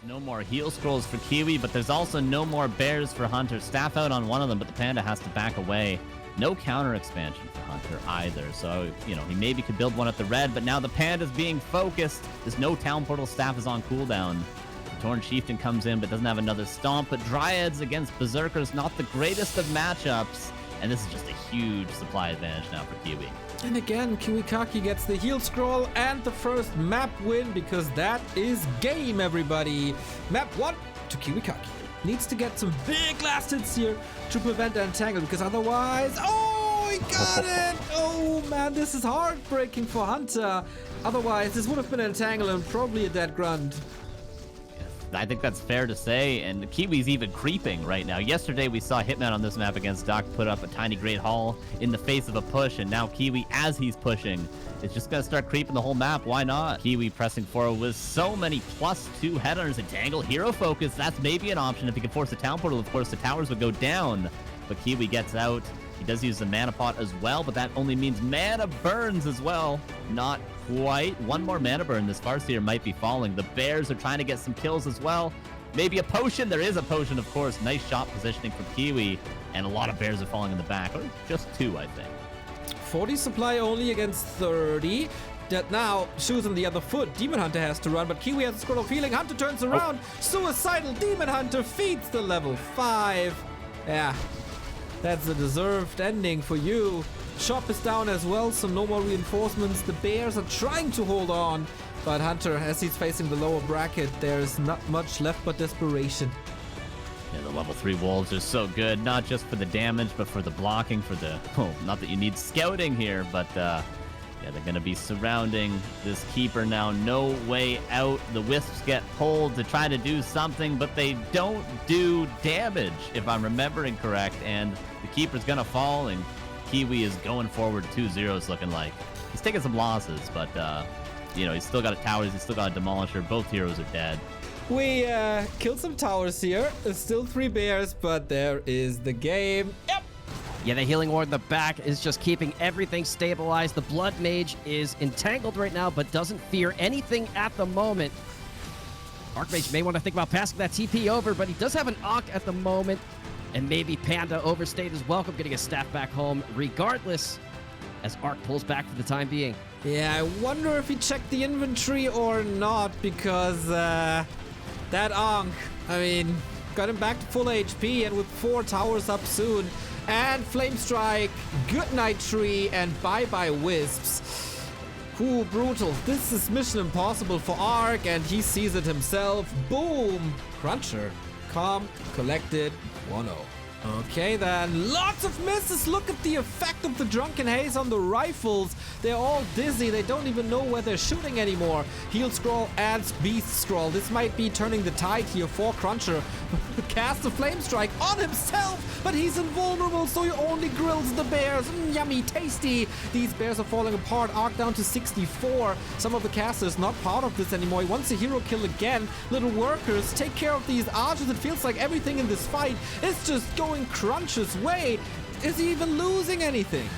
No more heal scrolls for Kiwi, but there's also no more bears for Hunter. Staff out on one of them, but the Panda has to back away. No counter expansion for Hunter either, so, you know, he maybe could build one at the red, but now the Panda's being focused. There's no Town Portal. Staff is on cooldown. The Torn Chieftain comes in, but doesn't have another stomp, but Dryads against Berserkers, not the greatest of matchups, and this is just a huge supply advantage now for Kiwi. And again, Kiwikaki gets the heal scroll and the first map win, because that is game, everybody. Map 1 to Kiwikaki. Needs to get some big last hits here to prevent the entangle, because otherwise... Oh, he got it! Oh, man, this is heartbreaking for Hunter. Otherwise, this would have been an entangle and probably a dead grunt. I think that's fair to say, and Kiwi's even creeping right now. Yesterday, we saw Hitman on this map against Doc put up a tiny Great Hall in the face of a push, and now Kiwi, as he's pushing, is just going to start creeping the whole map. Why not? Kiwi pressing forward with so many +2 headers. Entangle, Hero Focus, that's maybe an option. If he can force a Town Portal, of course, the towers would go down, but Kiwi gets out. He does use the Mana Pot as well, but that only means Mana Burns as well. Not quite. One more Mana Burn. This Farseer might be falling. The Bears are trying to get some kills as well. Maybe a potion. There is a potion, of course. Nice shot positioning from Kiwi, and a lot of Bears are falling in the back. Or just 2, I think. 40 supply only against 30. That now, shoes on the other foot. Demon Hunter has to run, but Kiwi has a scroll of healing. Hunter turns around. Suicidal Demon Hunter feeds the level 5. Yeah. That's a deserved ending for you. Shop is down as well, so no more reinforcements. The Bears are trying to hold on, but Hunter, as he's facing the lower bracket, there's not much left but desperation. Yeah, the level 3 wolves are so good, not just for the damage, but for the blocking, for the... Oh, not that you need scouting here, but yeah, they're going to be surrounding this Keeper now. No way out. The Wisps get pulled to try to do something, but they don't do damage, if I'm remembering correct, and the Keeper's going to fall, and Kiwi is going forward 2-0, looking like. He's taking some losses, but, you know, he's still got a towers, he's still got a demolisher. Both heroes are dead. We killed some towers here. There's still 3 bears, but there is the game. Yep. Yeah, the Healing Ward in the back is just keeping everything stabilized. The Blood Mage is entangled right now, but doesn't fear anything at the moment. Archmage may want to think about passing that TP over, but he does have an Ankh at the moment. And maybe Panda overstayed his welcome, getting his staff back home regardless, as Arc pulls back for the time being. Yeah, I wonder if he checked the inventory or not, because that Ankh, I mean, got him back to full HP, and with 4 towers up soon, and Flame Strike, good night tree, and bye-bye Wisps. Ooh, brutal. This is mission impossible for Arc, and he sees it himself. Boom! Cruncher. Calm, collected, 1-0. Okay then, lots of misses. Look at the effect of the Drunken Haze on the rifles. They're all dizzy. They don't even know where they're shooting anymore. Heal Scroll adds Beast Scroll. This might be turning the tide here for Cruncher. Cast a Flame Strike on himself, but he's invulnerable, so he only grills the bears. Yummy, tasty. These bears are falling apart. Arc down to 64. Some of the casters not part of this anymore. He wants a hero kill again. Little workers, take care of these archers. It feels like everything in this fight is just going Cruncher's way. Is he even losing anything?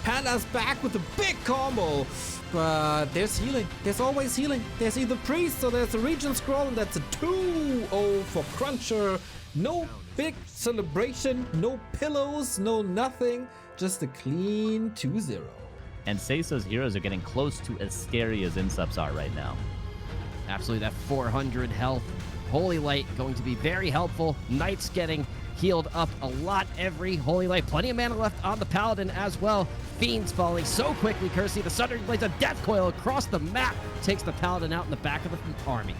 Panda's back with a big combo. But there's healing. There's always healing. There's either Priest or there's a Regen Scroll, and that's a 2-0 for Cruncher. No big celebration, no pillows, no nothing. Just a clean 2-0. And Cesa's heroes are getting close to as scary as Insubs are right now. Absolutely, that 400 health. Holy Light going to be very helpful. Knight's getting healed up a lot every Holy Light. Plenty of mana left on the Paladin as well. Fiends falling so quickly, courtesy the Sundering Blades. A Death Coil across the map takes the Paladin out in the back of the army.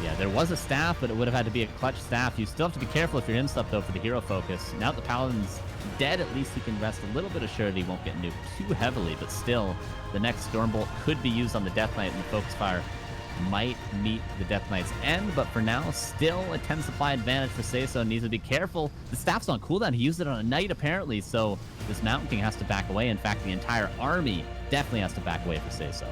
Yeah, there was a staff, but it would have had to be a clutch staff. You still have to be careful if you're Insub, though, for the hero focus. Now that the Paladin's dead, at least he can rest a little bit assured he won't get nuked too heavily, but still, the next Stormbolt could be used on the Death Knight, and the Focus Fire might meet the Death Knight's end, but for now, still a 10 supply advantage for Cesa. Needs to be careful. The staff's on cooldown. He used it on a Knight, apparently, so this Mountain King has to back away. In fact, the entire army definitely has to back away for Cesa.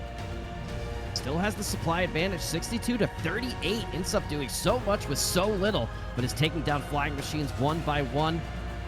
Still has the supply advantage, 62 to 38. Insub doing so much with so little, but is taking down flying machines one by one.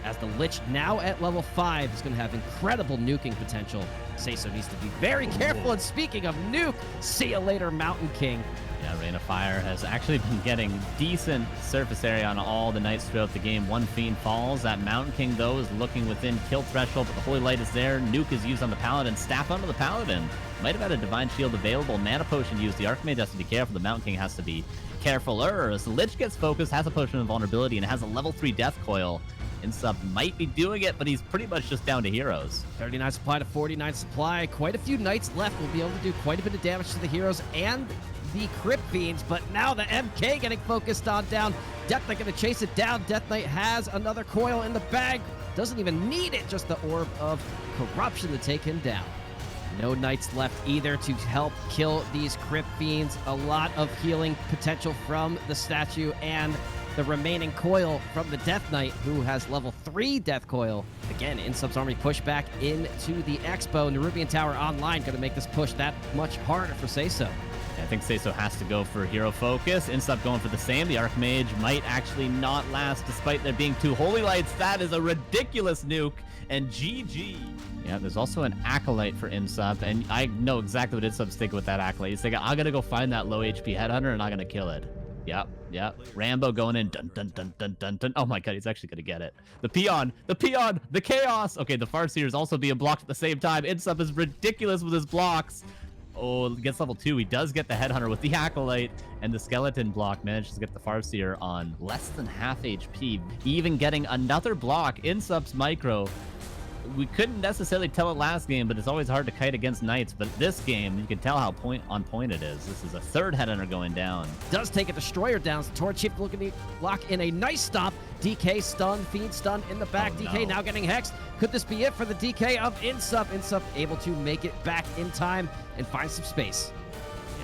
as the Lich, now at level 5, is going to have incredible nuking potential. Cesa needs to be very careful. And speaking of nuke, see you later, Mountain King. Yeah, Rain of Fire has actually been getting decent surface area on all the Knights throughout the game. One Fiend falls. That Mountain King, though, is looking within kill threshold, but the Holy Light is there. Nuke is used on the Paladin. Staff onto the Paladin. Might have had a Divine Shield available. Mana Potion used. The Archmage has to be careful. The Mountain King has to be carefuler. As the Lich gets focused, has a Potion of Vulnerability, and has a level 3 Death Coil. Insub might be doing it, but he's pretty much just down to heroes. 39 supply to 49 supply. Quite a few Knights left. Will be able to do quite a bit of damage to the heroes and the Crypt Fiends, but now the MK getting focused on down. Death Knight going to chase it down. Death Knight has another coil in the bag. Doesn't even need it, just the Orb of Corruption to take him down. No Knights left either to help kill these Crypt Fiends. A lot of healing potential from the statue and the remaining coil from the Death Knight, who has level 3 Death Coil. Again, Insub's army push back into the Expo. Nerubian Tower online, going to make this push that much harder for Cesa. I think Cesa has to go for hero focus. Insub going for the same. The Archmage might actually not last despite there being 2 Holy Lights. That is a ridiculous nuke. And GG. Yeah, there's also an Acolyte for Insub. And I know exactly what Insub's thinking with that Acolyte. He's thinking, I'm going to go find that low HP Headhunter and I'm going to kill it. Yep. Rambo going in. Dun, dun, dun, dun, dun, dun. Oh my god, he's actually going to get it. The Peon, the Chaos. Okay, the Farseer is also being blocked at the same time. Insub is ridiculous with his blocks. Oh, gets level 2. He does get the Headhunter with the Acolyte, and the Skeleton block manages to get the Farseer on less than half HP. Even getting another block. Insub's micro. We couldn't necessarily tell it last game, but it's always hard to kite against Knights. But this game, you can tell how on point it is. This is a 3rd Headhunter going down. Does take a Destroyer down. Torch Chief looking to lock in a nice stop. DK stun, Fiend stun in the back. Oh, DK no. now getting hexed. Could this be it for the DK of Insub? Insub able to make it back in time and find some space.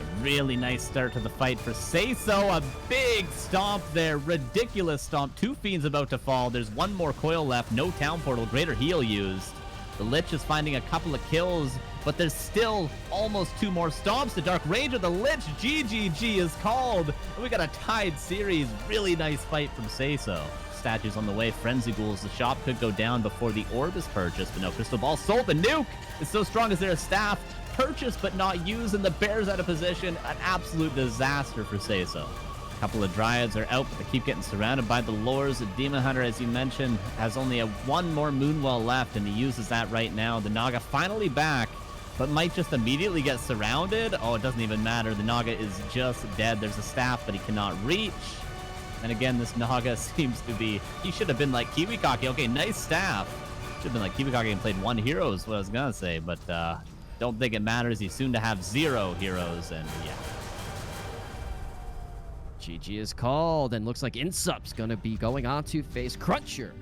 A really nice start to the fight for Cesa. A big stomp there. Ridiculous stomp. 2 Fiends about to fall. There's 1 more coil left. No Town Portal. Greater Heal used. The Lich is finding a couple of kills, but there's still almost 2 more stomps. The Dark Ranger, the Lich, GGG is called. And we got a tied series. Really nice fight from Cesa. Statues on the way. Frenzy Ghouls. The shop could go down before the orb is purchased, but no Crystal Ball sold. The nuke is so strong. Is there a staff? Purchased but not used, and the Bears out of position. An absolute disaster for Cesa. A couple of Dryads are out, but they keep getting surrounded by the Lores. The Demon Hunter, as you mentioned, has only 1 more Moonwell left, and he uses that right now. The Naga finally back, but might just immediately get surrounded. Oh, it doesn't even matter. The Naga is just dead. There's a staff, but he cannot reach. And again, this Naga seems to be... He should have been like Kiwikake. Okay, nice staff. Should have been like Kiwikake and played 1 hero is what I was going to say, but don't think it matters. He's soon to have 0 heroes, and yeah. GG is called, and looks like Insub's going to be going on to face Cruncher.